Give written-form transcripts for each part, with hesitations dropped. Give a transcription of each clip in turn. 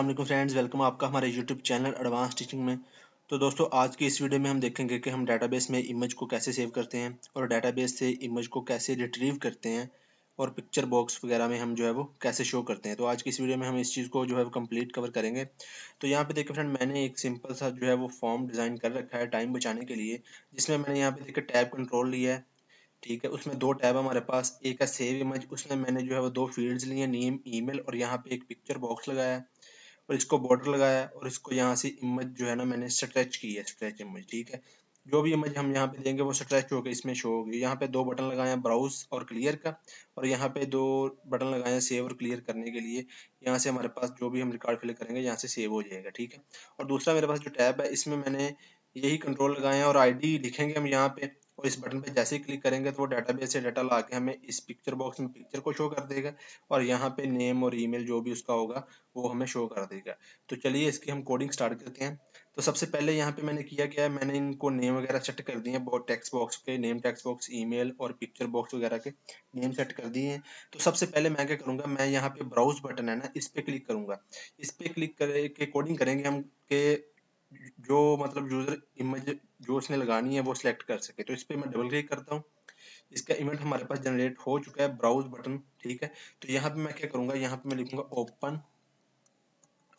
अस्सलाम friends, welcome आपका हमारे यूट्यूब चैनल एडवांस टीचिंग में। तो दोस्तों, आज की इस वीडियो में हम देखेंगे कि हम डेटाबेस में इमेज को कैसे सेव करते हैं और डेटाबेस से इमेज को कैसे रिट्रीव करते हैं और पिक्चर बॉक्स वगैरह में हम जो है वो कैसे शो करते हैं। तो आज की इस वीडियो में हम इस चीज़ को जो है वो कंप्लीट कवर करेंगे। तो यहाँ पे देखिए फ्रेंड, मैंने एक सिंपल सा जो है वो फॉर्म डिज़ाइन कर रखा है टाइम बचाने के लिए, जिसमें मैंने यहाँ पे देखिए टैब कंट्रोल लिया है। ठीक है, उसमें दो टैब हमारे पास, एक है सेव इमेज, उसमें मैंने जो है वो दो फील्ड्स लिए, नेम, ईमेल, और यहाँ पे एक पिक्चर बॉक्स लगाया है और इसको बॉर्डर लगाया और इसको यहाँ से इमेज जो है ना मैंने स्ट्रेच की है, स्ट्रेच इमेज। ठीक है, जो भी इमेज हम यहाँ पे देंगे वो स्ट्रेच होकर इसमें शो होगी। यहाँ पे दो बटन लगाए हैं, ब्राउज और क्लियर का, और यहाँ पे दो बटन लगाए हैं सेव और क्लियर करने के लिए। यहाँ से हमारे पास जो भी हम रिकॉर्ड फिल करेंगे यहाँ से सेव हो जाएगा। ठीक है, और दूसरा मेरे पास जो टैब है इसमें मैंने यही कंट्रोल लगाए हैं और आईडी लिखेंगे हम यहाँ पे, और इस बटन पे जैसे ही क्लिक करेंगे तो वो डाटाबेस से डाटा ला के हमें इस पिक्चर बॉक्स में पिक्चर को शो कर देगा, और यहाँ पे नेम और ईमेल जो भी उसका होगा वो हमें शो कर देगा। तो चलिए इसकी हम कोडिंग स्टार्ट करते हैं। तो सबसे पहले यहाँ पे मैंने किया क्या है, मैंने इनको नेम वगैरह सेट कर दिए हैं, बहुत टेक्स्ट बॉक्स के नेम, टेक्स्ट बॉक्स, ईमेल और पिक्चर बॉक्स वगैरह के नेम सेट कर दिए हैं। तो सबसे पहले मैं क्या करूँगा, मैं यहाँ पे ब्राउज बटन है ना, इस पे क्लिक करूँगा। इस पे क्लिक करके कोडिंग करेंगे हम के जो मतलब यूजर इमेज जो उसने लगानी है वो सिलेक्ट कर सके। तो इस पे मैं डबल क्लिक करता हूँ, इसका इमेज हमारे पास जनरेट हो चुका है, ब्राउज बटन। ठीक है, तो यहाँ पे मैं क्या करूँगा, यहाँ पे मैं लिखूंगा ओपन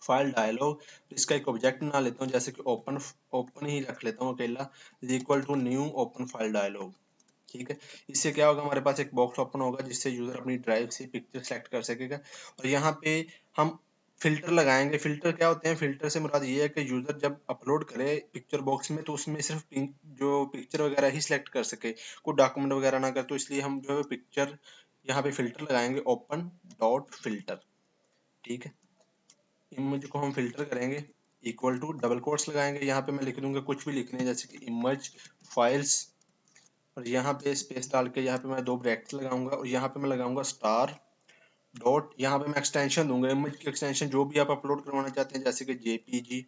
फाइल डायलॉग। तो इसका एक ऑब्जेक्ट बना लेता हूँ, जैसे कि ओपन ओपन ही रख लेता हूँ अकेला, is equal to new open file dialog. ठीक है, इससे क्या होगा, हमारे पास एक बॉक्स ओपन होगा जिससे यूजर अपनी ड्राइव से पिक्चर सेलेक्ट कर सकेगा। और यहाँ पे हम फिल्टर लगाएंगे। फिल्टर क्या होते हैं, फिल्टर से मुराद ये है कि यूजर जब अपलोड करे पिक्चर बॉक्स में तो उसमें सिर्फ जो पिक्चर वगैरह ही सिलेक्ट कर सके, कोई डॉक्यूमेंट वगैरह ना करे। तो इसलिए हम जो है पिक्चर यहाँ पे फिल्टर लगाएंगे, ओपन डॉट फिल्टर। ठीक है, इमेज को हम फिल्टर करेंगे, इक्वल टू डबल कोट्स लगाएंगे। यहाँ पे मैं लिख दूंगा कुछ भी लिखने, जैसे कि इमेज फाइल्स, और यहाँ पे स्पेस डाल के यहाँ पे मैं दो ब्रैकेट्स लगाऊंगा, और यहाँ पे मैं लगाऊंगा स्टार डॉट, यहाँ पे मैं एक्सटेंशन दूंगा, इमेज की एक्सटेंशन जो भी आप अपलोड करवाना चाहते हैं, जैसे कि जेपीजी।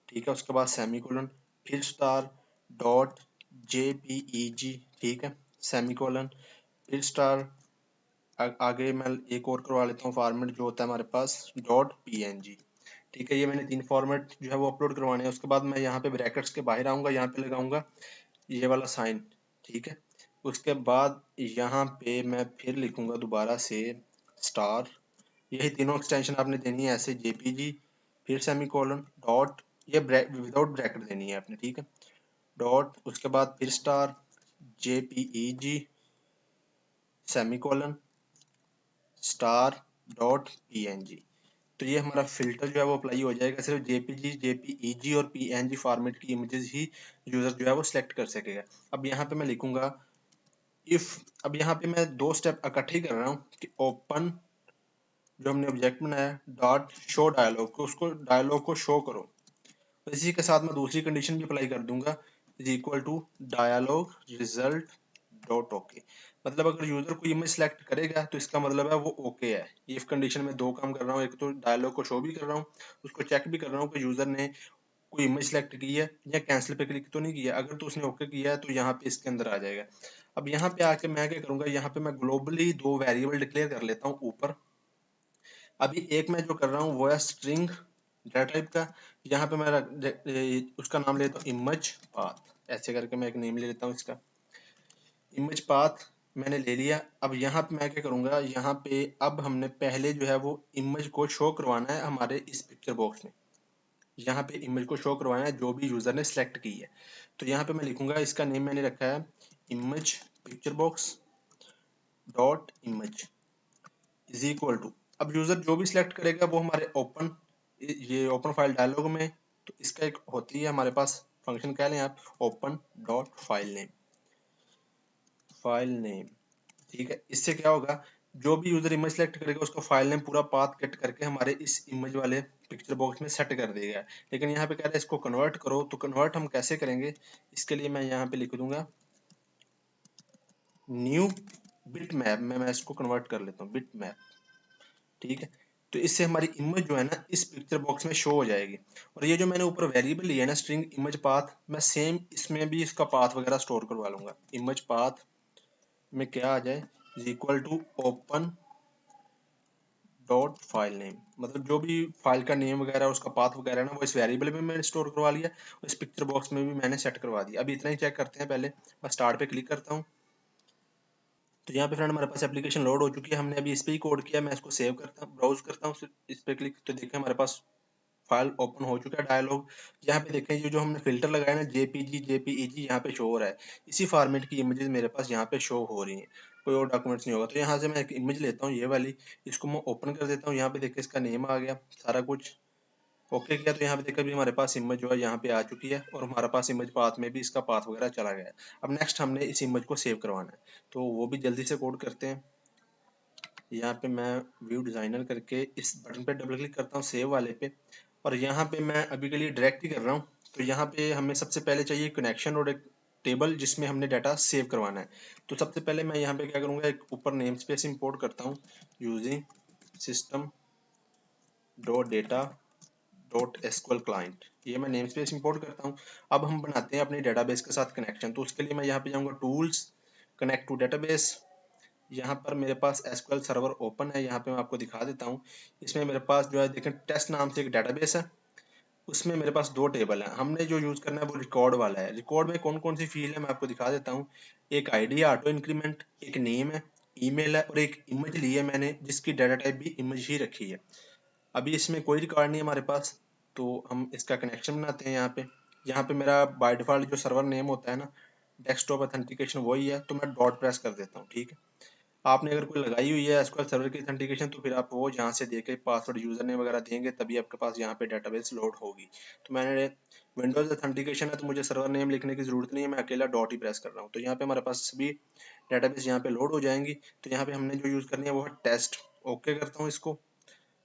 ठीक है, उसके बाद सेमीकोलन, फिर स्टार डॉट जेपीईजी। ठीक है, सेमीकोलन, फिर स्टार, आगे मैं एक और करवा लेता हूँ फॉर्मेट जो होता है हमारे पास, डॉट पीएनजी। ठीक है, ये मैंने तीन फॉर्मेट जो है वो अपलोड करवाने हैं। उसके बाद मैं यहाँ पे ब्रैकेट्स के बाहर आऊंगा, यहाँ पे लगाऊंगा ये वाला साइन। ठीक है, उसके बाद यहाँ पे मैं फिर लिखूंगा दोबारा से स्टार, यही तीनों एक्सटेंशन आपने देनी है ऐसे, जेपीजी, फिर सेमीकोलन डॉट, ये विदाउट ब्रैकेट देनी है आपने। ठीक है, डॉट, उसके बाद फिर star, JPEG, semicolon, star dot PNG. तो ये हमारा फिल्टर जो है वो अप्लाई हो जाएगा, सिर्फ जेपीजी, जेपीईजी और पीएनजी फॉर्मेट की इमेजेस ही यूजर जो है वो सिलेक्ट कर सकेगा। अब यहाँ पे मैं लिखूंगा इफ, अब यहाँ पे मैं दो स्टेप इकट्ठे ही कर रहा हूँ कि ओपन जो हमने ऑब्जेक्ट बनाया डॉट शो डायलॉग को, उसको डायलॉग को शो करो। तो इसी के साथ मैं दूसरी कंडीशन भी अप्लाई कर दूंगा, is equal to dialog result dot okay. मतलब अगर यूजर कोई इमेज सेलेक्ट करेगा तो इसका मतलब है वो ओके है। ये इफ कंडीशन में दो काम कर रहा हूँ, एक तो डायलॉग को शो भी कर रहा हूँ, उसको चेक भी कर रहा हूँ कि यूजर ने कोई इमेज सेलेक्ट की है या कैंसिल पे क्लिक तो नहीं किया। अगर तो उसने ओके किया है तो यहाँ पे इसके अंदर आ जाएगा। अब यहाँ पे आके मैं क्या करूंगा, यहाँ पे मैं ग्लोबली दो वेरिएबल डिक्लेयर कर लेता हूँ ऊपर। अभी एक मैं जो कर रहा हूँ वो है स्ट्रिंग डेटा टाइप का। यहाँ पे मैं उसका नाम लेता हूँ इमेज पाथ, ऐसे करके मैं एक नेम ले लेता हूँ इसका, इमेज पाथ मैंने ले लिया। अब यहाँ पे मैं क्या करूँगा, यहाँ पे अब हमने पहले जो है वो इमेज को शो करवाना है हमारे इस पिक्चर बॉक्स में। यहाँ पे इमेज को शो करवाना है जो भी यूजर ने सेलेक्ट की है। तो यहाँ पे मैं लिखूंगा, इसका नेम मैंने रखा है image picture box dot image, is equal to, अब यूजर जो भी सिलेक्ट करेगा वो हमारे ओपन, ये ओपन फाइल डायलॉग में, तो इसका एक होती है हमारे पास फंक्शन, कह लें आप open dot file name, file name. ठीक है, इससे क्या होगा, जो भी यूजर इमेज सेलेक्ट करेगा उसका फाइल नेम पूरा पाथ कट करके हमारे इस इमेज वाले पिक्चर बॉक्स में सेट कर देगा। लेकिन यहाँ पे कह रहा है इसको कन्वर्ट करो, तो कन्वर्ट हम कैसे करेंगे, इसके लिए मैं यहाँ पे लिख दूंगा न्यू बिट मैप में, मैं इसको कन्वर्ट कर लेता हूँ बिट मैप। ठीक है, तो इससे हमारी इमेज जो है ना इस पिक्चर बॉक्स में शो हो जाएगी। और ये जो मैंने ऊपर वेरिएबल लिया है ना स्ट्रिंग इमेज पाथ, मैं सेम इसमें भी इसका पाथ वगैरह स्टोर करवा लूंगा। इमेज पाथ में क्या आ जाए, is equal to open dot file name, मतलब जो भी फाइल का नेम वगैरह उसका पाथ वगैरह ना वो इस वेरिएबल में मैंने स्टोर करवा लिया, इस पिक्चर बॉक्स में भी मैंने सेट करवा दिया। अभी इतना ही चेक करते हैं, पहले मैं स्टार्ट पे क्लिक करता हूँ। तो यहाँ पे फ्रेंड हमारे पास एप्लीकेशन लोड हो चुकी है, हमने अभी इस पे ही कोड किया। मैं इसको सेव करता हूँ, ब्राउज करता हूँ, इस पे क्लिक, तो देखिए हमारे पास फाइल ओपन हो चुका है डायलॉग। यहाँ पे देखें ये जो हमने फिल्टर लगाया ना जेपीजी जेपीईजी, यहाँ पे शो हो रहा है। इसी फॉर्मेट की इमेजेस मेरे पास यहाँ पे शो हो रही हैं, कोई और डॉक्यूमेंट्स नहीं होगा। तो यहाँ से मैं एक इमेज लेता हूँ, ये वाली, इसको मैं ओपन कर देता हूँ। यहाँ पे देखिए इसका नेम आ गया, सारा कुछ ओके किया। तो यहाँ पे देखिए अभी हमारे पास इमेज जो है यहाँ पे आ चुकी है, और हमारे पास इमेज पाथ में भी इसका पाथ वगैरह चला गया है। अब नेक्स्ट हमने इस इमेज को सेव करवाना है, तो वो भी जल्दी से कोड करते हैं। यहाँ पे मैं व्यू डिजाइनर करके इस बटन पे डबल क्लिक करता हूँ सेव वाले पे, और यहाँ पे मैं अभी के लिए डायरेक्ट ही कर रहा हूँ। तो यहाँ पे हमें सबसे पहले चाहिए कनेक्शन और एक टेबल जिसमें हमने डाटा सेव करवाना है। तो सबसे पहले मैं यहाँ पे क्या करूँगा, एक ऊपर नेम स्पेस इम्पोर्ट करता हूँ, using system dot data dot SQL client, ये मैं नेम स्पेस इम्पोर्ट करता हूँ। अब हम बनाते हैं अपने डेटाबेस के साथ कनेक्शन। तो उसके लिए मैं यहाँ पे जाऊँगा टूल्स, कनेक्ट टू डेटाबेस। यहाँ पर मेरे पास एसक्यूएल सर्वर ओपन है, यहाँ पे मैं आपको दिखा देता हूँ। इसमें मेरे पास जो है देखें टेस्ट नाम से एक डेटाबेस है, उसमें मेरे पास दो टेबल हैं। हमने जो यूज़ करना है वो रिकॉर्ड वाला है। रिकॉर्ड में कौन कौन सी फील्ड है मैं आपको दिखा देता हूँ। एक आईडी है ऑटो इंक्रीमेंट, एक नेम है, ईमेल है, और एक इमेज ली है मैंने जिसकी डाटा टाइप भी इमेज ही रखी है। अभी इसमें कोई रिकॉर्ड नहीं है हमारे पास, तो हम इसका कनेक्शन बनाते हैं। यहाँ पे मेरा बाय डिफॉल्ट जो सर्वर नेम होता है ना, डेस्कटॉप ऑथेंटिकेशन वही है, तो मैं डॉट प्रेस कर देता हूँ। ठीक है, आपने अगर कोई लगाई हुई है एसक्यूएल सर्वर की ऑथेंटिकेशन, तो फिर आप वो यहाँ से देके पासवर्ड यूजर नेम वगैरह देंगे, तभी आपके पास यहाँ पे डेटाबेस लोड होगी। तो मैंने विंडोज ऑथेंटिकेशन है, तो मुझे सर्वर नेम लिखने की जरूरत नहीं है, मैं अकेला डॉट ही प्रेस कर रहा हूँ। तो यहाँ पे हमारे पास सभी डेटाबेस यहाँ पे लोड हो जाएंगी। तो यहाँ पे हमने जो यूज करनी है वो है टेस्ट। ओके करता हूँ इसको,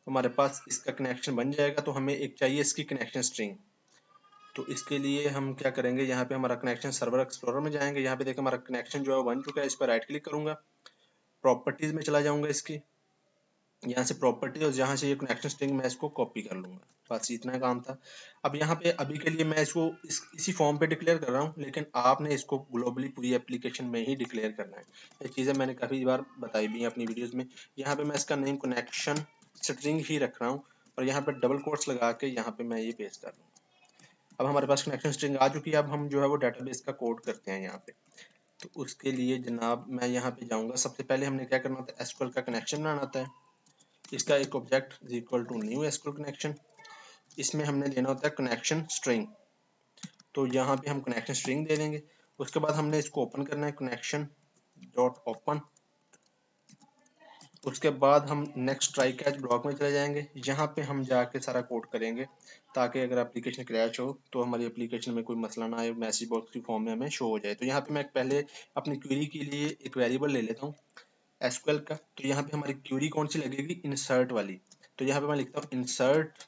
हमारे पास इसका कनेक्शन बन जाएगा। तो हमें एक चाहिए इसकी कनेक्शन स्ट्रिंग। तो इसके लिए हम क्या करेंगे, यहाँ पे हमारा कनेक्शन सर्वर एक्सप्लोरर में जाएंगे। यहाँ पे देखिए हमारा कनेक्शन जो है बन चुका है, इस पर राइट क्लिक करूंगा, प्रॉपर्टीज में चला जाऊंगा इसकी, यहाँ से प्रॉपर्टी, और जहाँ से ये कनेक्शन स्ट्रिंग मैं इसको कॉपी कर लूंगा। बस इतना काम था। अब यहाँ पे अभी के लिए मैं इसको इसी फॉर्म पे डिक्लेयर कर रहा हूँ, लेकिन आपने इसको ग्लोबली पूरी एप्लीकेशन में ही डिक्लेयर करना है। ये चीज़ें मैंने काफ़ी बार बताई भी हैं अपनी वीडियोस में। यहाँ पे मैं इसका नेम कनेक्शन स्ट्रिंग ही रख रहा हूँ, और यहाँ पे डबल कोट्स लगा के यहाँ पे मैं ये पेस्ट कर दूँ। अब हमारे पास कनेक्शन स्ट्रिंग आ चुकी है। अब हम जो है वो डाटाबेस का कोड करते हैं यहाँ पे। तो उसके लिए जनाब मैं यहाँ पे जाऊँगा, सबसे पहले हमने क्या करना होता है, एसक्यूएल का कनेक्शन बनाना होता है। इसका एक object is equal to new SQL connection, इसमें हमने देना होता है कनेक्शन स्ट्रिंग। तो यहाँ पे हम कनेक्शन स्ट्रिंग दे देंगे। उसके बाद हमने इसको ओपन करना है, कनेक्शन डॉट ओपन। उसके बाद हम नेक्स्ट ट्राई कैच ब्लॉक में चले जाएंगे, यहाँ पे हम जाके सारा कोड करेंगे, ताकि अगर एप्लीकेशन क्रैश हो तो हमारी एप्लीकेशन में कोई मसला ना आए, मैसेज बॉक्स की फॉर्म में हमें शो हो जाए। तो यहाँ पे मैं पहले अपनी क्वेरी के लिए एक वेरिएबल ले लेता हूँ एसक्यूएल का। तो यहाँ पे हमारी क्वेरी कौन सी लगेगी, इंसर्ट वाली। तो यहाँ पे मैं लिखता हूँ इंसर्ट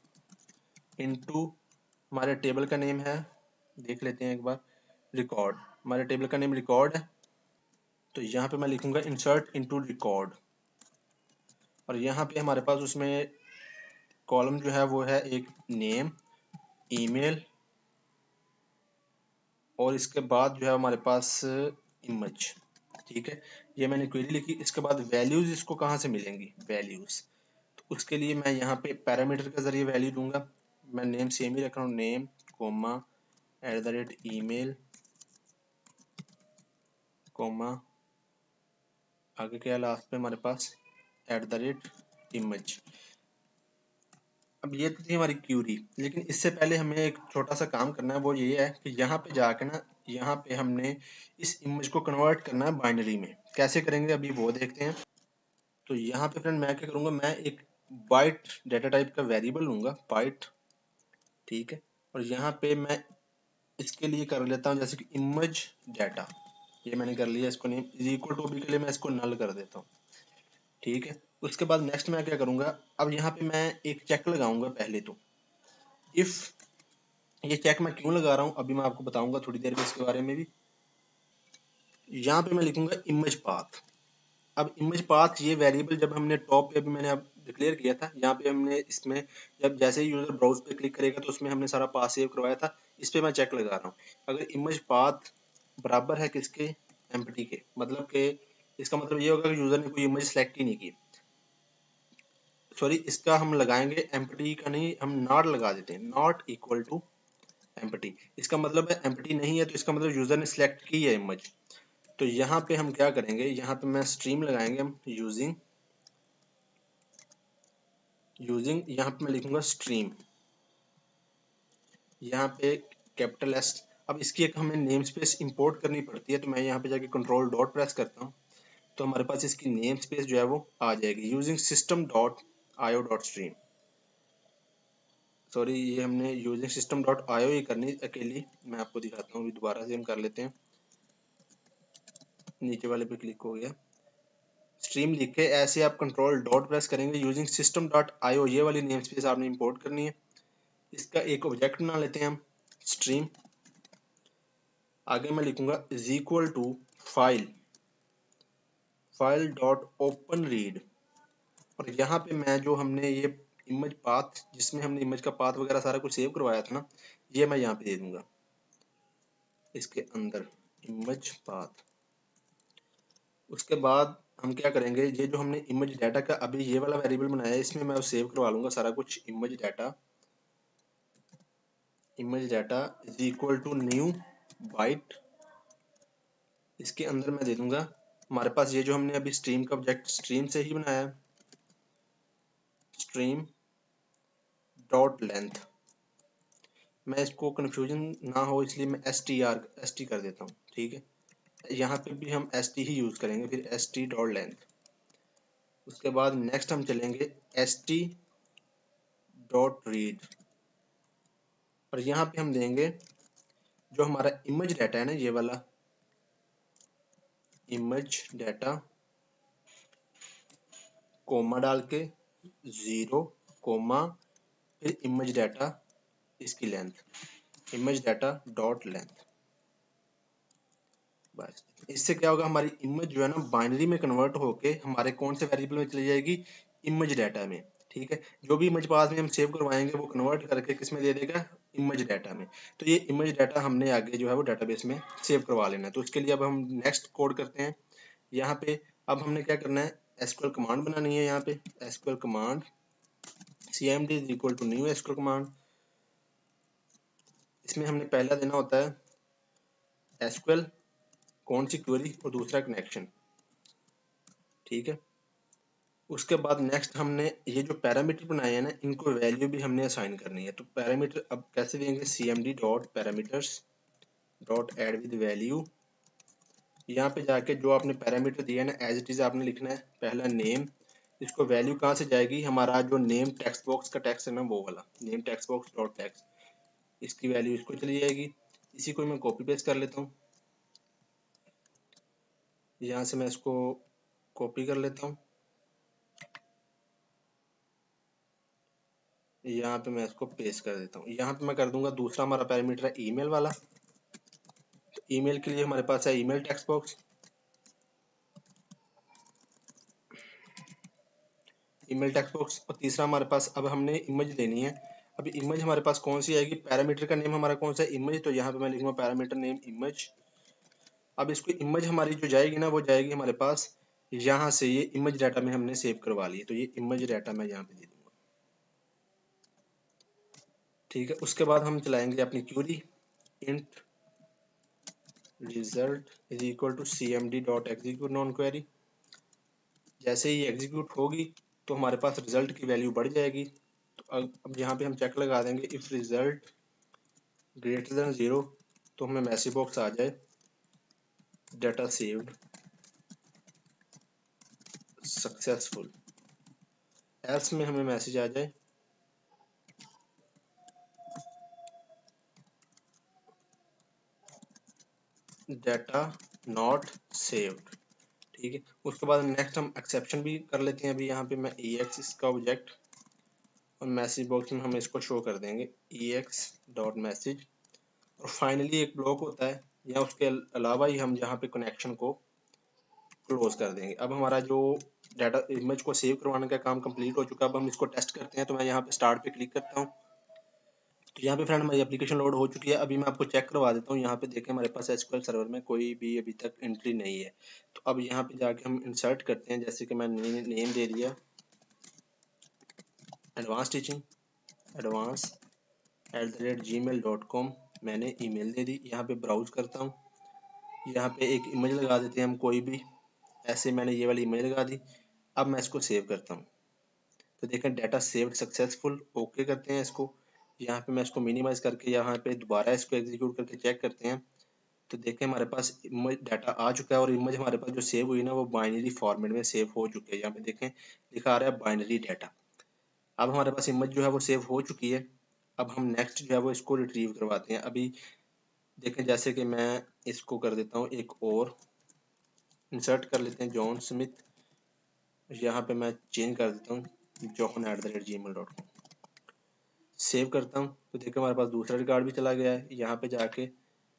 इनटू, हमारे टेबल का नेम है, देख लेते हैं एक बार, रिकॉर्ड। हमारे टेबल का नेम रिकॉर्ड है, तो यहाँ पे मैं लिखूंगा इंसर्ट इनटू रिकॉर्ड। और यहाँ पे हमारे पास उसमें कॉलम जो है वो है एक नेम, ईमेल, और इसके बाद जो है हमारे पास इमेज। ठीक है, ये मैंने क्वेरी लिखी। इसके बाद वैल्यूज इसको कहाँ से मिलेंगी, वैल्यूज। तो उसके लिए मैं यहाँ पे पैरामीटर के जरिए वैल्यू दूंगा। मैं नेम सेम ही रख रहा हूँ, नेम कोमा @email कोमा, आगे क्या लास्ट पे हमारे पास @image। अब ये तो थी हमारी क्यूरी, लेकिन इससे पहले हमें एक छोटा सा काम करना है। वो ये है कि यहाँ पे जाके ना, यहाँ पे हमने इस इमेज को कन्वर्ट करना है बाइनरी में। कैसे करेंगे अभी वो देखते हैं। तो यहाँ पे फ्रेंड मैं क्या करूँगा, मैं एक बाइट डेटा टाइप का वेरिएबल लूंगा, बाइट। ठीक है, और यहाँ पे मैं इसके लिए कर लेता हूँ जैसे कि इमेज डाटा, ये मैंने कर लिया। इसको नेम इज इक्वल टू, अभी के लिए मैं इसको नल कर देता हूँ। ठीक है, उसके बाद नेक्स्ट मैं क्या करूँगा, अब यहाँ पे मैं एक चेक लगाऊंगा पहले तो। इफ, ये चेक मैं क्यों लगा रहा हूँ अभी मैं आपको बताऊंगा थोड़ी देर में इसके बारे में भी। यहाँ पे मैं लिखूंगा इमेज पाथ। अब इमेज पाथ ये वेरिएबल जब हमने टॉप पे, अभी मैंने अब डिक्लेयर किया था, यहाँ पे हमने इसमें जब जैसे ही यूजर ब्राउज पे क्लिक करेगा तो उसमें हमने सारा पाथ सेव करवाया था। इस पे मैं चेक लगा रहा हूँ, अगर इमेज पाथ बराबर है किसके, एम्प्टी के, मतलब के इसका मतलब ये होगा कि यूजर ने कोई इमेज सेलेक्ट ही नहीं की। सॉरी, इसका हम लगाएंगे एम्प्टी का नहीं, हम नॉट लगा देते हैं, नॉट इक्वल टू एम्प्टी। इसका मतलब है एम्प्टी नहीं है, तो इसका मतलब यूजर ने सिलेक्ट की है इमेज। तो यहाँ पे हम क्या करेंगे, यहाँ पे मैं स्ट्रीम लगाएंगे हम, यूजिंग यहाँ पे मैं लिखूंगा स्ट्रीम, यहाँ पे कैपिटल एस। अब इसकी एक हमें नेम स्पेस इंपोर्ट करनी पड़ती है, तो मैं यहाँ पे जाके कंट्रोल डॉट प्रेस करता हूँ, तो हमारे पास इसकी नेम स्पेस जो है वो आ जाएगी, using system dot IO dot stream. Sorry, ये हमने यूजिंग सिस्टम डॉट आईओ ही करनी अकेली, मैं आपको दिखाता हूँ, दोबारा से हम कर लेते हैं। नीचे वाले पे क्लिक हो गया, स्ट्रीम लिख के ऐसे आप कंट्रोल डॉट प्रेस करेंगे, यूजिंग सिस्टम डॉट आईओ ये वाली नेम स्पेस आपने इंपोर्ट करनी है। इसका एक ऑब्जेक्ट बना लेते हैं हम, स्ट्रीम, आगे मैं लिखूंगा is equal to file dot open read, और यहाँ पे मैं जो हमने ये इमेज पाथ, जिसमें हमने इमेज का पाथ वगैरह सारा कुछ सेव करवाया था ना, ये मैं यहाँ पे दे दूंगा इसके अंदर, इमेज पाथ। उसके बाद हम क्या करेंगे, ये जो हमने इमेज डाटा का अभी ये वाला वेरिएबल बनाया है, इसमें मैं सेव करवा लूंगा सारा कुछ, image data is equal to new byte. इसके अंदर मैं दे दूंगा, हमारे पास ये जो हमने अभी स्ट्रीम का ऑब्जेक्ट स्ट्रीम से ही बनाया है, स्ट्रीम डॉट लेंथ। मैं इसको कंफ्यूजन ना हो इसलिए मैं एस टी कर देता हूँ, ठीक है। यहाँ पे भी हम एस टी ही यूज करेंगे, फिर एस टी डॉट लेंथ। उसके बाद नेक्स्ट हम चलेंगे एस टी डॉट रीड, और यहाँ पे हम देंगे जो हमारा इमेज डाटा है ना, ये वाला इमेज डाटा, कोमा डाल के 0 कोमा, फिर इमेज डाटा, इसकी length, image data dot length. बस इससे क्या होगा, हमारी इमेज जो है ना बाइनरी में कन्वर्ट होके हमारे कौन से वेरिएबल में चली जाएगी, इमेज डाटा में, ठीक है। जो भी इमेज पास में हम सेव करवाएंगे वो कन्वर्ट करके किस में दे देगा, इमेज डाटा में। तो ये इमेज डाटा हमने आगे जो है वो डाटाबेस में सेव करवा लेना है। तो उसके लिए अब हम नेक्स्ट कोड करते हैं। यहाँ पे अब हमने क्या करना है, एसक्यूएल कमांड बनानी है। यहाँ पे SQL command cmd is equal to new SQL command. इसमें हमने पहला देना होता है एसक्यूएल कौन सी क्वेरी, और दूसरा कनेक्शन, ठीक है। उसके बाद नेक्स्ट हमने ये जो पैरामीटर बनाए हैं ना, इनको वैल्यू भी हमने असाइन करनी है। तो पैरामीटर अब कैसे देंगे, cmd dot parameters dot add with value. यहाँ पे जाके जो आपने पैरामीटर दिया है ना, एज इट इज आपने लिखना है, पहला नेम, इसको वैल्यू कहाँ से जाएगी, हमारा जो नेम टेक्स्ट बॉक्स का टेक्स्ट है ना, वो वाला name text box dot text, इसकी वैल्यू इसको चली जाएगी। इसी को मैं कॉपी पेस्ट कर लेता हूँ, यहाँ से मैं इसको कॉपी कर लेता हूँ, यहाँ पे मैं इसको पेस्ट कर देता हूँ। यहाँ पे मैं कर दूंगा दूसरा हमारा पैरामीटर है ईमेल वाला। तो ईमेल के लिए हमारे पास है email text box, email text box. और तीसरा हमारे पास अब हमने इमेज लेनी है। अभी इमेज हमारे पास कौन सी आएगी, पैरामीटर का नेम हमारा कौन सा है, इमेज। तो यहाँ पे मैं लिखूंगा पैरामीटर नेम इमेज। अब इसको इमेज हमारी जो जाएगी ना, वो जाएगी हमारे पास यहाँ से, ये इमेज डाटा में हमने सेव करवा ली है, तो ये इमेज डाटा मैं यहाँ पे दे दूंगा, ठीक है। उसके बाद हम चलाएंगे अपनी query, int result is equal to cmd dot execute non query. जैसे ही एग्जीक्यूट होगी तो हमारे पास रिजल्ट की वैल्यू बढ़ जाएगी। तो अब यहाँ पे हम चेक लगा देंगे, इफ रिजल्ट ग्रेटर देन 0, तो हमें मैसेज बॉक्स आ जाए, डाटा सेव्ड सक्सेसफुल। एल्स में हमें मैसेज आ जाए डाटा नॉट सेव्ड, ठीक है। उसके बाद नेक्स्ट हम एक्सेप्शन भी कर लेते हैं। अभी यहाँ पे मैं ex इसका ऑब्जेक्ट, और मैसेज बॉक्स में हम इसको शो कर देंगे ex डॉट मैसेज। और फाइनली एक ब्लॉक होता है, या उसके अलावा ही हम यहाँ पे कनेक्शन को क्लोज कर देंगे। अब हमारा जो डाटा इमेज को सेव करवाने का काम कंप्लीट हो चुका है। अब हम इसको टेस्ट करते हैं। तो मैं यहाँ पे स्टार्ट पे क्लिक करता हूँ, तो यहाँ पे फ्रेंड हमारी एप्लीकेशन लोड हो चुकी है। अभी मैं आपको चेक करवा देता हूँ। यहाँ पे देखें हमारे पास एसक्यूएल सर्वर में कोई भी अभी तक एंट्री नहीं है। तो अब यहाँ पे जाके हम इंसर्ट करते हैं, जैसे कि मैं नेम दे दिया advanced@gmail.com मैंने ईमेल दे दी। यहाँ पे ब्राउज करता हूँ, यहाँ पे एक इमेज लगा देते हैं हम कोई भी, ऐसे मैंने ये वाली इमेज लगा दी। अब मैं इसको सेव करता हूँ, तो देखें डाटा सेव्ड सक्सेसफुल, ओके करते हैं इसको। यहाँ पे मैं इसको मिनिमाइज करके यहाँ पे दोबारा इसको एग्जीक्यूट करके चेक करते हैं, तो देखें हमारे पास इमेज डाटा आ चुका है और इमेज हमारे पास जो सेव हुई ना वो बाइनरी फॉर्मेट में सेव हो चुकी है। यहाँ पे देखें लिखा आ रहा है बाइनरी डाटा। अब हमारे पास इमेज जो है वो सेव हो चुकी है। अब हम नेक्स्ट जो है वो इसको रिट्रीव करवाते हैं। अभी देखें जैसे कि मैं इसको कर देता हूँ, एक और इंसर्ट कर लेते हैं जॉन स्मिथ, यहाँ पे मैं चेंज कर देता हूँ john@gmail.com, सेव करता हूँ। तो देखिए हमारे पास दूसरा रिकॉर्ड भी चला गया है। यहाँ पे जाके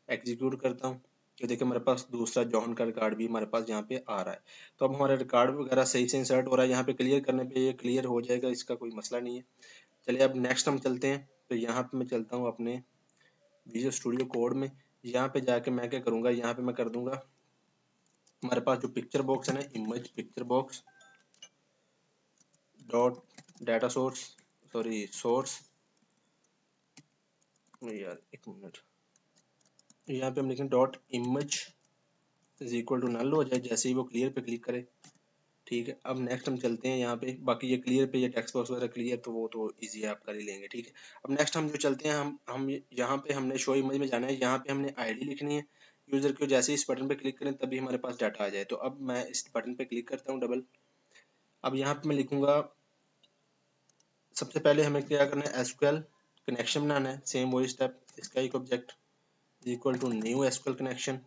एग्जीक्यूट करता हूँ, तो देखिए हमारे पास दूसरा जॉन का रिकॉर्ड भी हमारे पास यहाँ पे आ रहा है। तो अब हमारा रिकॉर्ड वगैरह सही से इंसर्ट हो रहा है। यहाँ पे क्लियर करने पे ये क्लियर हो जाएगा, इसका कोई मसला नहीं है। चलिए अब नेक्स्ट हम चलते हैं। तो यहाँ पे मैं चलता हूँ अपने विजुअल स्टूडियो कोड में। यहाँ पे जाके मैं क्या करूँगा, यहाँ पे मैं कर दूंगा हमारे पास जो पिक्चर बॉक्स है ना, image picture box dot data source, sorry source, यार एक मिनट, यहाँ पे हम लिखें dot image is equal to null हो जाए जैसे ही वो क्लियर पे क्लिक करे। ठीक है, अब नेक्स्ट हम चलते हैं यहाँ पे। बाकी ये क्लियर पे ये टेक्स्ट बॉक्स वगैरह क्लियर तो वो तो इजी है, आप कर ही लेंगे। ठीक है, अब नेक्स्ट हम जो चलते हैं, हम यहाँ पे हमने शो इमेज में जाना है। यहाँ पे हमने आईडी लिखनी है यूजर को, जैसे इस बटन पे क्लिक करें तभी हमारे पास डाटा आ जाए। तो अब मैं इस बटन पे क्लिक करता हूँ डबल। अब यहाँ पे मैं लिखूंगा, सबसे पहले हमें क्या करना है, एसक्यूएल कनेक्शन बनाना है, सेम वही स्टेप। इसका एक object equal to new SQL connection,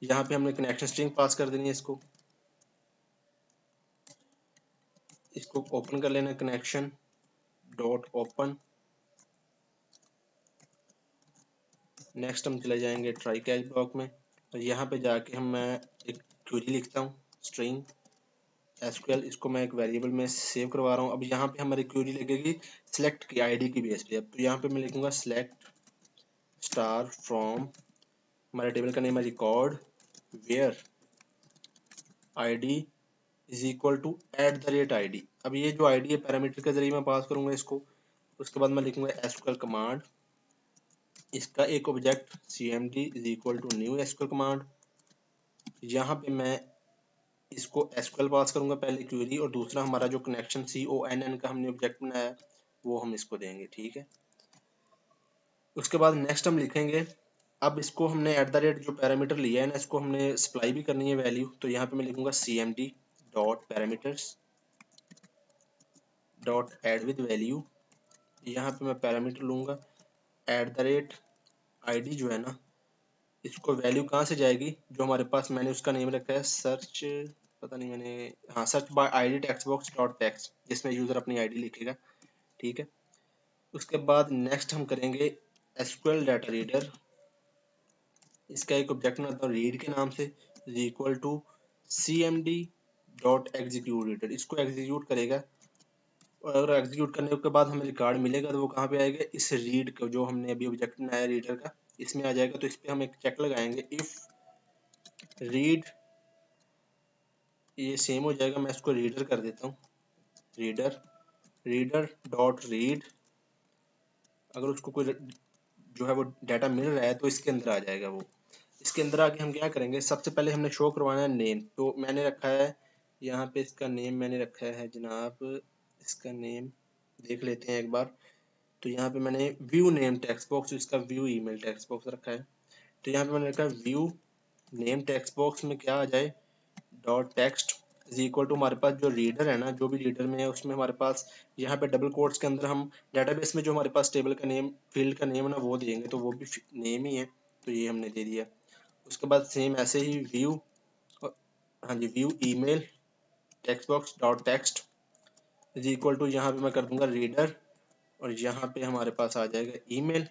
यहाँ पे हमने कनेक्शन स्ट्रिंग पास कर देनी है। इसको ओपन कर लेना, कनेक्शन डॉट ओपन। नेक्स्ट हम चले जाएंगे ट्राई कैच ब्लॉक में, और यहाँ पे जाके मैं एक क्वेरी लिखता हूँ स्ट्रिंग एसक्यूएल, इसको मैं एक वेरिएबल में सेव करवा रहा हूँ। अब यहाँ पे हमारी क्वेरी लगेगी सिलेक्ट की आईडी की बेस पे। अब तो यहाँ पे मैं लिखूंगा सिलेक्ट स्टार फ्रॉम, हमारे टेबल का नेम है record where ID is equal to @id। अब ये जो आईडी है पैरामीटर के जरिए मैं पास करूंगा इसको। उसके बाद मैं लिखूंगा एसक्यूएल कमांड, इसका एक object cmd is equal to new SQL command. यहाँ पे मैं इसको एसक्यूएल पास करूंगा पहले क्वेरी, और दूसरा हमारा जो कनेक्शन CONN का हमने ऑब्जेक्ट बनाया वो हम इसको देंगे। ठीक है, उसके बाद नेक्स्ट हम लिखेंगे, अब इसको हमने @ जो पैरामीटर लिया है ना, इसको हमने सप्लाई भी करनी है वैल्यू। तो यहाँ पे मैं लिखूंगा cmd dot parameters dot add with value. यहाँ पे मैं पैरामीटर लूंगा @id जो है ना, इसको वैल्यू कहाँ से जाएगी, जो हमारे पास मैंने उसका नेम रखा है सर्च, पता नहीं मैंने, हाँ search by ID text box dot text, जिसमें यूजर अपनी आईडी लिखेगा। ठीक है, उसके बाद नेक्स्ट हम करेंगे एसक्यूएल डाटा रीडर, इसका एक ऑब्जेक्ट बनाता हूँ रीड के नाम से, is equal to cmd dot execute reader, इसको एग्जीक्यूट करेगा। और अगर एग्जीक्यूट करने के बाद हमें रिकॉर्ड मिलेगा तो वो कहाँ पे आएगा, इस रीड का जो हमने अभी ऑब्जेक्ट बनाया रीडर का, इसमें आ जाएगा। तो इस पे हम एक चेक लगाएंगे, इफ रीड, ये सेम हो जाएगा, मैं इसको रीडर कर देता हूँ, रीडर डॉट रीड। अगर उसको कोई जो है वो डाटा मिल रहा है तो इसके अंदर आ जाएगा वो। इसके अंदर आके हम क्या करेंगे, सबसे पहले हमने शो करवाना है नेम। तो मैंने रखा है यहाँ पे, इसका नेम मैंने रखा है जनाब, इसका नेम देख लेते हैं एक बार। तो यहाँ पे मैंने व्यू नेम टेक्स्ट बॉक्स, इसका व्यू ईमेल टेक्स्ट बॉक्स रखा है। तो यहाँ पे मैंने रखा है व्यू नेम टेक्स्ट बॉक्स में क्या आ जाए, dot text is equal to, हमारे पास जो रीडर है ना, जो भी रीडर में है उसमें हमारे पास यहाँ पे डबल कोट्स के अंदर हम डेटाबेस में जो हमारे पास टेबल का नेम फील्ड का नेम है ना वो देंगे, तो वो भी नेम ही है, तो ये हमने दे दिया। उसके बाद सेम ऐसे ही व्यू, हाँ जी, view email text box dot text is equal to, यहाँ पे मैं कर दूंगा रीडर, और यहाँ पे हमारे पास आ जाएगा ईमेल।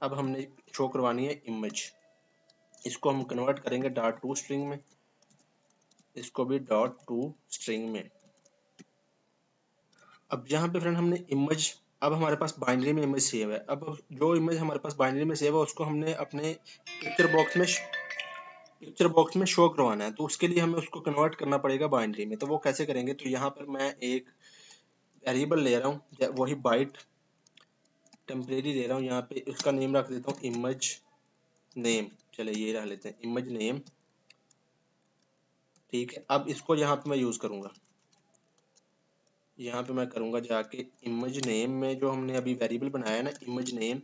अब हमने शो करवानी है इमेज, इसको हम कन्वर्ट करेंगे डॉट टू स्ट्रिंग में, इसको भी डॉट टू स्ट्रिंग में। अब यहाँ पे फ्रेंड हमने इमेज, अब हमारे पास बाइनरी में इमेज सेव है। अब जो इमेज हमारे पास बाइनरी में सेव है उसको हमने अपने पिक्चर बॉक्स में शो करवाना है। तो उसके लिए हमें उसको कन्वर्ट करना पड़ेगा बाइनरी में। तो वो कैसे करेंगे, तो यहाँ पर मैं एक वेरिएबल ले रहा हूँ, वही बाइट टेम्परेरी ले रहा हूँ, यहाँ पे उसका नेम रख देता हूँ इमेज नेम। चले ये रख लेते हैं इमेज नेम, ठीक है। अब इसको यहाँ पे मैं यूज़ करूँगा, यहाँ पे मैं करूँगा जाके इमेज नेम में जो हमने अभी वेरिएबल बनाया है ना इमेज नेम,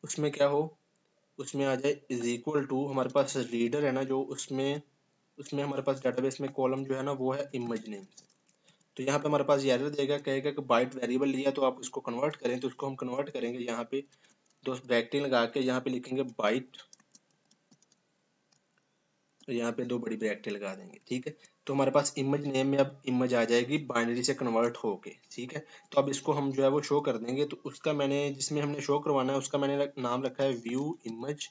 उसमें क्या हो, उसमें आ जाए इज इक्वल टू, हमारे पास रीडर है ना जो, उसमें उसमें हमारे पास डेटाबेस में कॉलम जो है ना वो है इमेज नेम। तो यहाँ पे हमारे पास ये एरर देगा, कहेगा कि बाइट वेरिएबल लिया तो आप इसको कन्वर्ट करें, तो उसको हम कन्वर्ट करेंगे। यहाँ पे दो ब्रैकेट लगा के यहाँ पे लिखेंगे बाइट, तो यहाँ पे दो बड़ी ब्रैकेट लगा देंगे, ठीक है। तो हमारे पास इमेज नेम में अब इमेज आ जाएगी बाइनरी से कन्वर्ट होके, ठीक है। तो अब इसको हम जो है वो शो कर देंगे। तो उसका मैंने, जिसमें हमने शो करवाना है उसका मैंने नाम रखा है व्यू इमेज।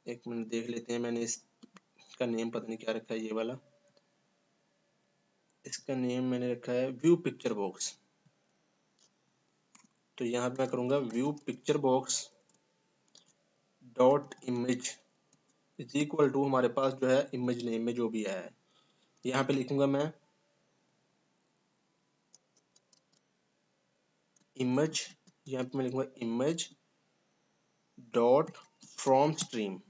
एक मिनट देख लेते हैं, मैंने इसका नेम पता नहीं क्या रखा है, ये वाला, इसका नेम मैंने रखा है व्यू पिक्चर बॉक्स। तो यहाँ पे मैं करूँगा view picture box dot image is equal to, हमारे पास जो है इमेज नेम में जो भी आया है, यहाँ पे लिखूंगा मैं इमेज, यहाँ पे मैं लिखूंगा image dot from stream,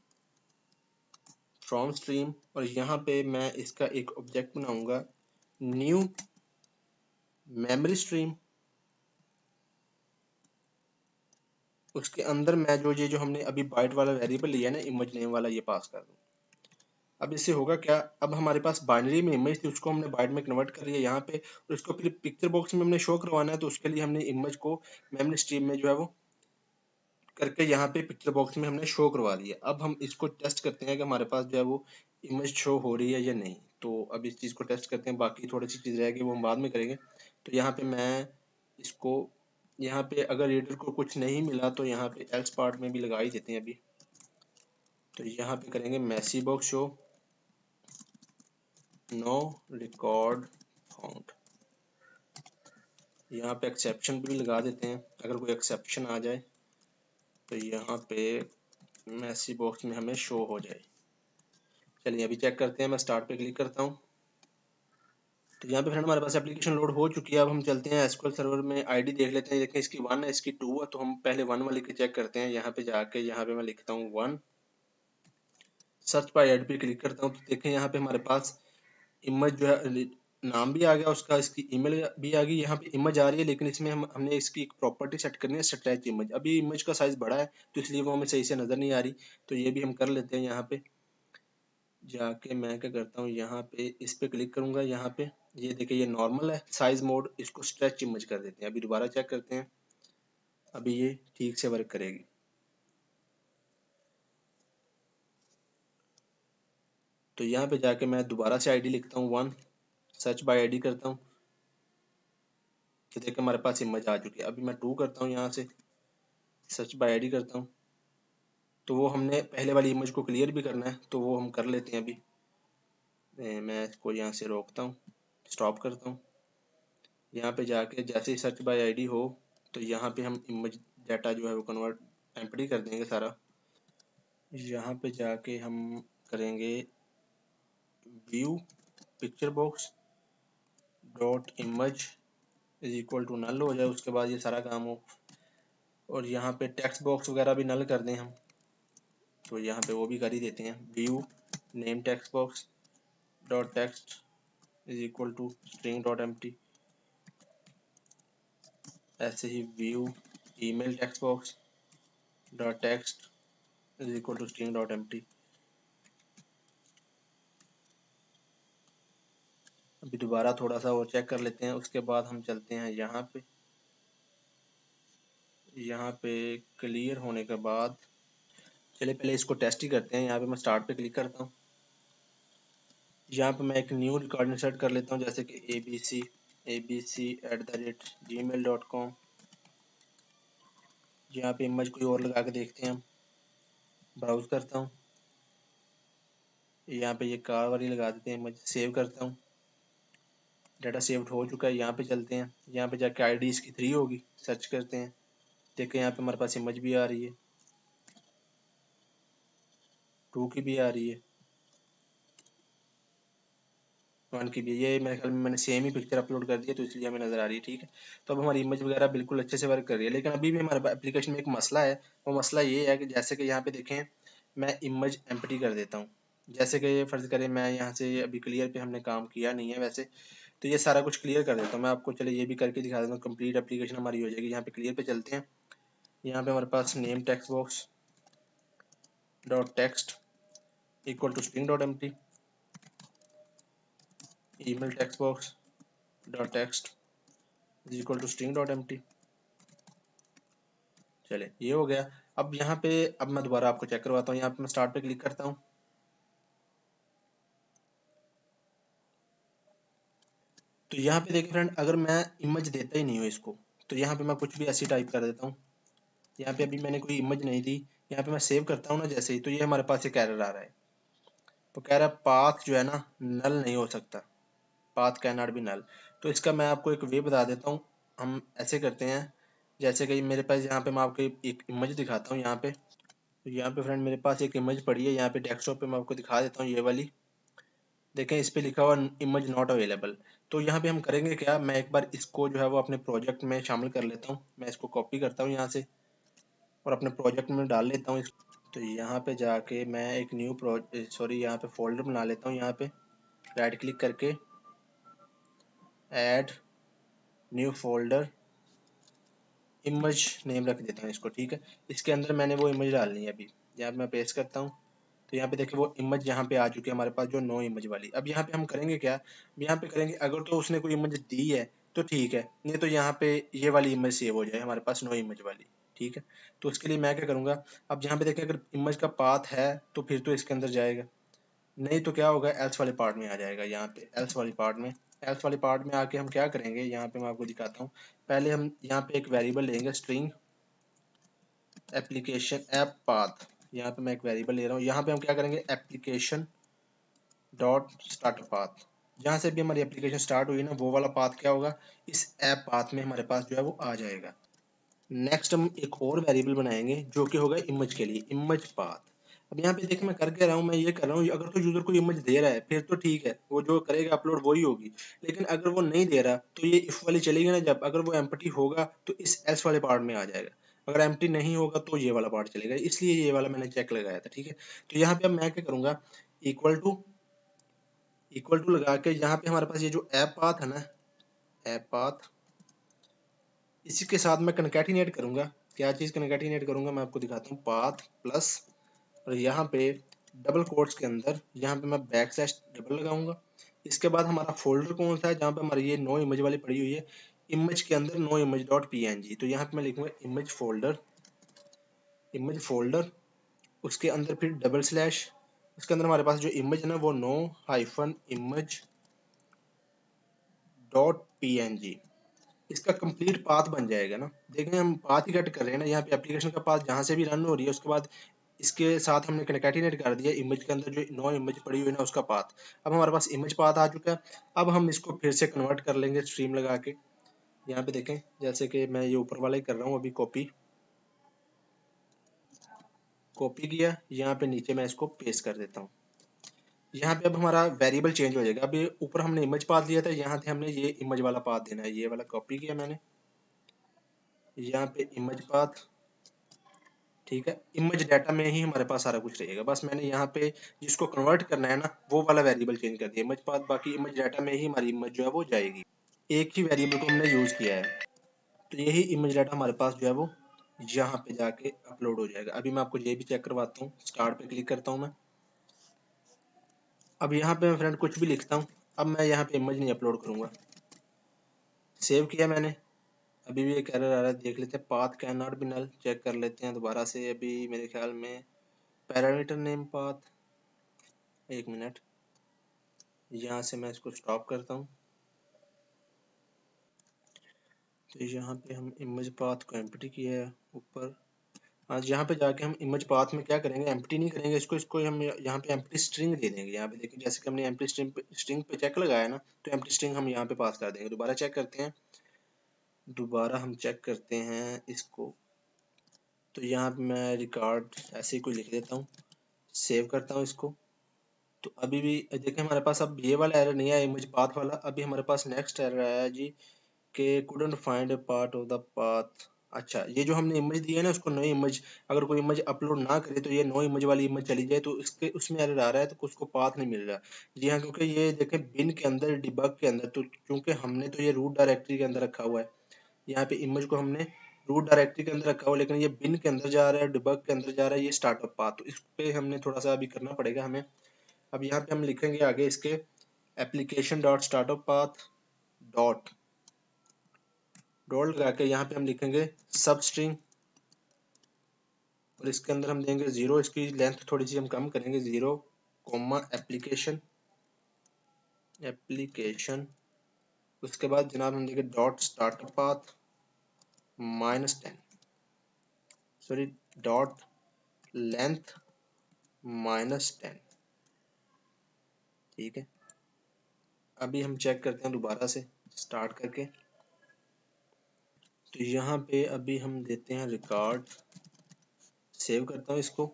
from stream. और यहाँ पे मैं इसका एक ऑब्जेक्ट बनाऊंगा न्यू मेमोरी स्ट्रीम। उसके अंदर मैं जो ये जो हमने अभी बाइट वाला वेरिएबल लिया है ना इमेज नेम वाला, ये पास कर दूँ। अब इससे होगा क्या, अब हमारे पास बाइनरी में इमेज थी उसको हमने बाइट में कन्वर्ट कर लिया यहाँ पे, और इसको फिर पिक्चर बॉक्स में हमने शो करवाना है, तो उसके लिए हमने इमेज को मेमोरी स्ट्रीम में जो है वो करके यहाँ पे पिक्चर बॉक्स में हमने शो करवा दिया। अब हम इसको टेस्ट करते हैं कि हमारे पास जो है वो इमेज शो हो रही है या नहीं। तो अब इस चीज़ को टेस्ट करते हैं, बाकी थोड़ी सी चीज़ रहेगी वो हम बाद में करेंगे। तो यहाँ पे मैं इसको, यहाँ पे अगर रीडर को कुछ नहीं मिला तो यहाँ पे एल्स पार्ट में भी लगा ही देते हैं अभी। तो यहाँ पे करेंगे message box show no record found, यहाँ पे एक्सेप्शन भी लगा देते हैं, अगर कोई एक्सेप्शन आ जाए तो यहाँ पे मैसी बॉक्स में हमें शो हो जाए। चलिए अभी चेक करते हैं, मैं स्टार्ट पे क्लिक करता हूँ। तो यहाँ पे फ्रेंड हमारे पास एप्लीकेशन लोड हो चुकी है। अब हम चलते हैं एसक्यूएल सर्वर में, आईडी देख लेते हैं, देखें इसकी 1 है इसकी 2 है, तो हम पहले 1 वाली के चेक करते हैं। यहाँ पे जाके यहाँ पे मैं लिखता हूँ 1, सर्च बाय आईडी पे क्लिक करता हूँ, तो देखें यहाँ पे हमारे पास इमेज जो है नाम भी आ गया उसका, इसकी ईमेल भी आ गई, यहाँ पे इमेज आ रही है, लेकिन इसमें हमने इसकी एक प्रॉपर्टी सेट करनी है स्ट्रेच इमेज। अभी इमेज का साइज बड़ा है तो इसलिए वो हमें सही से नजर नहीं आ रही, तो ये भी हम कर लेते हैं। यहाँ पे जाके मैं क्या करता हूँ, यहाँ पे इस पे क्लिक करूंगा, यहाँ पे ये देखिए ये नॉर्मल है साइज मोड, इसको स्ट्रेच इमेज कर देते हैं। अभी दोबारा चेक करते हैं, अभी ये ठीक से वर्क करेगी। तो यहाँ पे जाके मैं दोबारा से आईडी लिखता हूँ 1, सर्च बाय आईडी करता हूँ, तो देखिए हमारे पास इमेज आ चुकी है। अभी मैं 2 करता हूँ, यहाँ से सर्च बाय आईडी करता हूँ, तो वो हमने पहले वाली इमेज को क्लियर भी करना है, तो वो हम कर लेते हैं। अभी मैं इसको यहाँ से रोकता हूँ, स्टॉप करता हूँ। यहाँ पे जाके जैसे ही सर्च बाय आईडी हो तो यहाँ पे हम इमेज डाटा जो है वो कन्वर्ट एम्प्टी कर देंगे सारा। यहाँ पे जाके हम करेंगे view picture box dot image is equal to null हो जाए, उसके बाद ये सारा काम हो। और यहाँ पे टेक्स्ट बॉक्स वगैरह भी नल कर दें हम, तो यहाँ पे वो भी कर ही देते हैं। View name text box dot text is equal to string dot empty, ऐसे ही view email text box dot text is equal to string dot empty. अभी दोबारा थोड़ा सा और चेक कर लेते हैं, उसके बाद हम चलते हैं यहाँ पे। यहाँ पे क्लियर होने के बाद चलिए पहले इसको टेस्ट ही करते हैं। यहाँ पे मैं स्टार्ट पे क्लिक करता हूँ, यहाँ पे मैं एक न्यू रिकॉर्ड इंसर्ट कर लेता हूँ, जैसे कि abc@gmail.com। यहाँ पे इमेज कोई और लगा के देखते हैं हम, ब्राउज करता हूँ, यहाँ पे ये कार वाली लगा देते हैं इमेज, सेव करता हूँ, डाटा सेव्ड हो चुका है। यहाँ पे चलते हैं, यहाँ पे जाके आईडी इसकी 3 होगी, सर्च करते हैं, देखें यहाँ पे हमारे पास इमेज भी आ रही है, 2 की भी आ रही है, 1 की भी ये मेरे ख्याल में मैंने सेम ही पिक्चर अपलोड कर दी है तो इसलिए हमें नज़र आ रही है। ठीक है, तो अब हमारी इमेज वगैरह बिल्कुल अच्छे से वर्क कर रही है, लेकिन अभी भी हमारे एप्लीकेशन में एक मसला है। वो मसला ये है कि जैसे कि यहाँ पे देखें, मैं इमेज एम्प्टी कर देता हूँ। जैसे कि फ़र्ज़ करें मैं यहाँ से अभी क्लियर पे हमने काम किया नहीं है वैसे, तो ये सारा कुछ क्लियर कर देता हूँ मैं आपको। चलिए ये भी करके दिखा देता हूँ, कंप्लीट एप्लीकेशन हमारी हो जाएगी। यहाँ पे क्लियर पे चलते हैं। यहाँ पे हमारे पास name text box dot text equal to string dot empty, email text box dot text is equal to string dot empty. चले ये हो गया। अब यहाँ पे अब मैं दोबारा आपको चेक करवाता हूँ। यहाँ पे मैं स्टार्ट पे क्लिक करता हूँ, तो यहाँ पे देखिए फ्रेंड, अगर मैं इमेज देता ही नहीं हूँ इसको, तो यहाँ पे मैं कुछ भी ऐसी टाइप कर देता हूँ। यहाँ पे अभी मैंने कोई इमेज नहीं दी, यहाँ पे मैं सेव करता हूँ ना जैसे ही, तो ये हमारे पास एक एरर आ रहा है। तो कह रहा है पाथ जो है ना नल नहीं हो सकता, path can not be null. तो इसका मैं आपको एक वे बता देता हूँ। हम ऐसे करते हैं, जैसे कि मेरे पास यहाँ पे मैं आपको एक इमेज दिखाता हूँ। यहाँ पे तो यहाँ पे फ्रेंड मेरे पास एक इमेज पड़ी है, यहाँ पे डेस्कटॉप पे मैं आपको दिखा देता हूँ। ये वाली देखें, इस पे लिखा हुआ इमेज नॉट अवेलेबल। तो यहाँ पे हम करेंगे क्या, मैं एक बार इसको जो है वो अपने प्रोजेक्ट में शामिल कर लेता हूँ। मैं इसको कॉपी करता हूँ यहाँ से और अपने प्रोजेक्ट में डाल लेता हूँ। तो यहाँ पे जाके मैं एक न्यू यहाँ पे फोल्डर बना लेता हूँ। यहाँ पे राइट क्लिक करके add new folder, image name रख देता हूँ इसको। ठीक है, इसके अंदर मैंने वो इमेज डालनी है। अभी यहाँ पे मैं पेस्ट करता हूँ, तो यहाँ पे देखिए वो इमेज यहाँ पे आ चुकी है हमारे पास, जो नो इमेज वाली। अब यहाँ पे हम करेंगे क्या, यहाँ पे करेंगे, अगर तो उसने कोई इमेज दी है तो ठीक है, नहीं तो यहाँ पे ये वाली इमेज सेव हो जाए हमारे पास, नो इमेज वाली। ठीक है, तो उसके लिए मैं क्या करूँगा, अब यहाँ पे देखें अगर इमेज का पाथ है तो फिर तो इसके अंदर जाएगा, नहीं तो क्या होगा, एल्स वाले पार्ट में आ जाएगा। यहाँ पे एल्स वाली पार्ट में, एल्स वाली पार्ट में आके हम क्या करेंगे, यहाँ पे मैं आपको दिखाता हूँ। पहले हम यहाँ पे एक वेरिएबल लेंगे, स्ट्रिंग एप्लीकेशन ऐप पाथ। यहाँ पे मैं एक वेरिएबल ले रहा हूँ। यहाँ पे हम क्या करेंगे, एप्लीकेशन डॉट स्टार्ट पाथ। जहाँ से भी हमारी एप्लीकेशन स्टार्ट हुई ना, वो वाला पाथ क्या होगा, इस ऐप पाथ में हमारे पास जो है वो आ जाएगा। नेक्स्ट हम एक और वेरिएबल बनाएंगे जो कि होगा इमेज के लिए, इमेज पाथ। अब यहाँ पे देखिए मैं कर क्या रहा हूँ, मैं ये कर रहा हूँ, अगर तो यूजर को इमेज दे रहा है फिर तो ठीक है, वो जो करेगा अपलोड वही होगी। लेकिन अगर वो नहीं दे रहा तो ये इफ वाली चलेगी ना, जब अगर वो एम्प्टी होगा तो इस एल्स वाले पार्ट में आ जाएगा, अगर एम्प्टी नहीं होगा तो ये वाला पार्ट चलेगा। इसलिए ये वाला मैंने चेक लगाया था। ठीक है, तो यहाँ पे अब मैं क्या करूंगा, इक्वल टू लगा के यहाँ पे हमारे पास ये जो ऐप पाथ है ना, ऐप पाथ, इसी के साथ मैं कनकैटिनेट करूंगा। क्या चीज कनकैटिनेट करूंगा, मैं आपको दिखाता हूँ। पाथ प्लस और यहाँ पे डबल कोट्स के अंदर यहाँ पे मैं बैक स्लैश डबल लगाऊंगा। इसके बाद हमारा फोल्डर कौन सा है, जहाँ पे हमारी ये नो इमेज वाली पड़ी हुई है, इमेज के अंदर नो इमेज डॉट png। तो यहाँ पे मैं लिखूंगा इमेज फोल्डर, इमेज फोल्डर, उसके अंदर फिर डबल स्लैश, उसके अंदर हमारे पास जो इमेज है ना वो no hyphen image dot png। इसका कंप्लीट पाथ बन जाएगा ना। देखें हम पाथ ही कट कर रहे हैं ना, यहाँ पे एप्लीकेशन का पाथ जहाँ से भी रन हो रही है उसके बाद इसके साथ हमने कनेक्टिनेट कर दिया इमेज के अंदर जो नो इमेज पड़ी हुई है ना उसका पाथ। अब हमारे पास इमेज पाथ आ चुका है। अब हम इसको फिर से कन्वर्ट कर लेंगे स्ट्रीम लगा के। यहाँ पे देखें जैसे कि मैं ये ऊपर वाला ही कर रहा हूँ, अभी कॉपी कॉपी किया, यहाँ पे नीचे मैं इसको पेस्ट कर देता हूँ। यहाँ पे अब हमारा वेरिएबल चेंज हो जाएगा। अब ये ऊपर हमने इमेज पाथ लिया था, यहाँ से हमने ये इमेज वाला पाथ देना है। ये वाला कॉपी किया मैंने, यहाँ पे इमेज पाथ। ठीक है, इमेज डाटा में ही हमारे पास सारा कुछ रहेगा, बस मैंने यहाँ पे जिसको कन्वर्ट करना है ना वो वाला वेरिएबल चेंज कर दिया, इमेज पाथ। बाकी इमेज डाटा में ही हमारी इमेज जो है वो जाएगी, एक ही वेरिएबल को हमने यूज किया है। तो यही इमेज डाटा हमारे पास जो है वो यहाँ पे जाके अपलोड हो जाएगा। अभी मैं आपको ये भी चेक करवाता हूँ। स्टार्ट पे क्लिक करता हूँ मैं। अब यहाँ पे मैं फ्रेंड कुछ भी लिखता हूँ। अब मैं यहाँ पे इमेज नहीं अपलोड करूंगा, सेव किया मैंने। अभी भी एक एरर आ रहा है, देख लेते हैं। Path can not be null, check कर लेते हैं दोबारा से। अभी मेरे ख्याल में पैरामीटर नेम पाथ, एक मिनट, यहाँ से मैं इसको स्टॉप करता हूँ। तो यहाँ पे हम इमेज पाथ को एम्प्टी किया है ऊपर। आज यहाँ पे जाके हम इमेज पाथ में क्या करेंगे, एम्प्टी नहीं करेंगे इसको हम यहाँ पे एम्प्टी स्ट्रिंग दे देंगे। यहाँ पे देखिए जैसे कि हमने एम्प्टी स्ट्रिंग पे चेक लगाया ना, तो एम्प्टी स्ट्रिंग हम यहाँ पे पास कर देंगे। दोबारा चेक करते हैं, दोबारा हम चेक करते हैं इसको। तो यहाँ पे मैं रिकॉर्ड ऐसे ही कोई लिख देता हूँ, सेव करता हूँ इसको। तो अभी भी देखें हमारे पास अब ये वाला एरर नहीं है, इमेज पाथ वाला। अभी हमारे पास नेक्स्ट एरर आया है जी कि couldn't find a part of the path। अच्छा, ये जो हमने इमेज दी है ना, उसको नई इमेज, अगर कोई इमेज अपलोड ना करे तो ये नो इमेज वाली इमेज चली जाए तो इसके उसमें एरर आ रहा है, तो उसको पाथ नहीं मिल रहा। जी हाँ, क्योंकि ये देखें बिन के अंदर, डिबग के अंदर, तो क्योंकि हमने तो ये रूट डायरेक्टरी के अंदर रखा हुआ है, यहाँ पे इमेज को हमने रूट डायरेक्टरी के अंदर रखा हुआ है, लेकिन ये बिन के अंदर जा रहा है, डिबग के अंदर जा रहा है, ये स्टार्टअप पाथ। तो इस पे हमने थोड़ा सा अभी करना पड़ेगा हमें। अब यहाँ पे हम लिखेंगे आगे इसके application dot startup path dot dot लगा के यहाँ पे हम लिखेंगे सब स्ट्रिंग, और इसके अंदर हम देंगे 0, इसकी लेंथ थोड़ी सी हम कम करेंगे, 0 कोमा एप्लीकेशन एप्लीकेशन। उसके बाद जनाब हम देंगे dot startup path -10, sorry dot length -10। ठीक है, अभी हम चेक करते हैं दोबारा से स्टार्ट करके। तो यहाँ पे अभी हम देते हैं रिकॉर्ड, सेव करता हूँ इसको।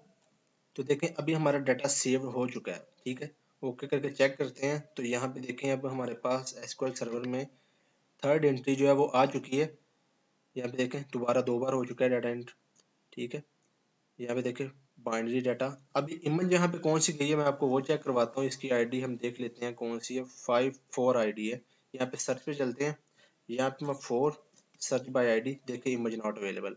तो देखें अभी हमारा डाटा सेव हो चुका है। ठीक है, ओके करके चेक करते हैं। तो यहाँ पे देखें अब हमारे पास एसक्यूएल सर्वर में थर्ड एंट्री जो है वो आ चुकी है। यहाँ पे देखें दोबारा 2 बार हो चुका है डाटा एंट्री। ठीक है, यहाँ पे देखें बाइनरी डाटा। अभी इमेज यहाँ पे कौन सी गई है मैं आपको वो चेक करवाता हूँ। इसकी आईडी हम देख लेते हैं कौन सी है, 54 आईडी है। यहाँ पे सर्च पे चलते हैं, यहाँ पे मैं 4 सर्च बाय आईडी, देखें इमेज नॉट अवेलेबल।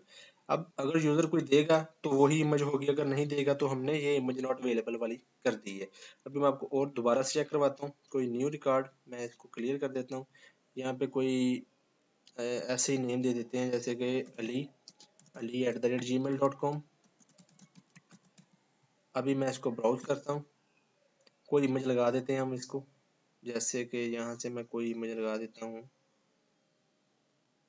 अब अगर यूजर कोई देगा तो वही इमेज होगी, अगर नहीं देगा तो हमने ये इमेज नॉट अवेलेबल वाली कर दी है। अभी मैं आपको और दोबारा से चेक करवाता हूँ। कोई न्यू रिकॉर्ड, मैं इसको क्लियर कर देता हूँ। यहाँ पे कोई ऐसे ही नेम दे देते हैं जैसे कि ali@gmail.com। अभी मैं इसको ब्राउज करता हूँ, कोई इमेज लगा देते हैं हम इसको, जैसे कि यहाँ से मैं कोई इमेज लगा देता हूँ,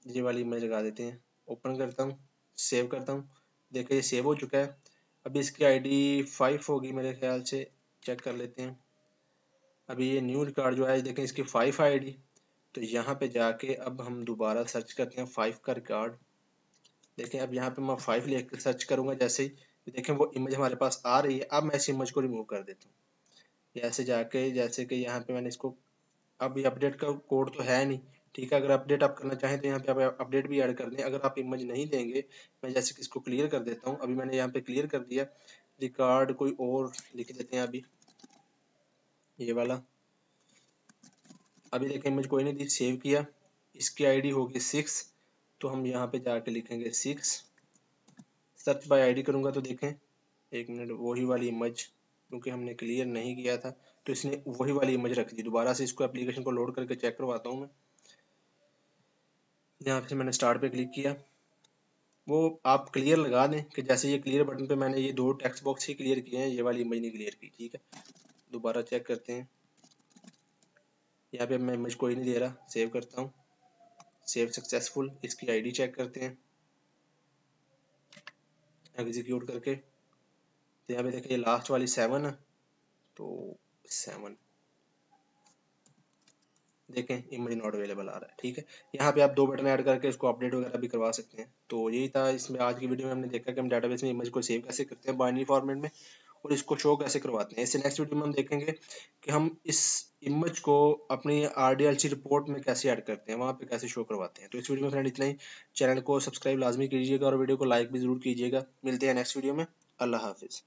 ये वाली इमेज लगा देते हैं। ओपन करता हूँ, सेव करता हूँ, देखिए ये सेव हो चुका है। अभी इसकी आईडी 5 होगी मेरे ख्याल से, चेक कर लेते हैं। अभी ये न्यू रिकॉर्ड जो है देखें इसकी 5 आईडी। तो यहाँ पे जाके अब हम दोबारा सर्च करते हैं 5 का रिकॉर्ड। देखें अब यहाँ पे मैं 5 लिख कर सर्च करूंगा, जैसे ही तो देखें वो इमेज हमारे पास आ रही है। अब मैं इस इमेज को रिमूव कर देता हूँ, ऐसे जाके, जैसे कि यहाँ पे मैंने इसको, अब ये अपडेट का कोड तो है नहीं। ठीक है, अगर अपडेट आप करना चाहें तो यहाँ पे आप अपडेट भी ऐड कर दें। अगर आप इमेज नहीं देंगे, मैं जैसे कि इसको क्लियर कर देता हूँ। अभी मैंने यहाँ पे क्लियर कर दिया, रिकॉर्ड कोई और लिख देते हैं अभी, ये वाला। अभी देखें इमेज कोई नहीं थी, सेव किया, इसकी आईडी होगी 6। तो हम यहाँ पे जाके लिखेंगे 6, सर्च बाय आईडी करूंगा तो देखें, एक मिनट, वही वाली इमेज, क्योंकि हमने क्लियर नहीं किया था तो इसने वही वाली इमेज रख दी। दोबारा से इसको एप्लीकेशन को लोड करके चेक करवाता हूँ मैं। यहाँ से मैंने स्टार्ट पे क्लिक किया, वो आप क्लियर लगा दें कि जैसे ये क्लियर बटन पे मैंने ये 2 टेक्स्ट बॉक्स ही क्लियर किए हैं, ये वाली इमेज नहीं क्लियर की। ठीक है, दोबारा चेक करते हैं। यहाँ पे मैं इमेज कोई नहीं दे रहा, सेव करता हूँ, सेव सक्सेसफुल। इसकी आईडी चेक करते हैं एग्जीक्यूट करके। तो यहाँ पे देखिए लास्ट वाली 7 है, तो 7 देखें इमेज नॉट अवेलेबल आ रहा है। ठीक है, यहाँ पे आप 2 बटन ऐड करके इसको अपडेट वगैरह भी करवा सकते हैं। तो यही था इसमें आज की वीडियो में, हमने देखा कि हम डेटाबेस में इमेज को सेव कैसे करते हैं बाइनरी फॉर्मेट में, और इसको शो कैसे करवाते हैं। इससे नेक्स्ट वीडियो में हम देखेंगे कि हम इस इमेज को अपनी RDLC रिपोर्ट में कैसे ऐड करते हैं, वहाँ पे कैसे शो करवाते हैं। तो इस वीडियो में फ्रेंड इतना ही। चैनल को सब्सक्राइब लाजमी कीजिएगा और वीडियो को लाइक भी जरूर कीजिएगा। मिलते हैं नेक्स्ट वीडियो में। अल्लाह हाफिज़।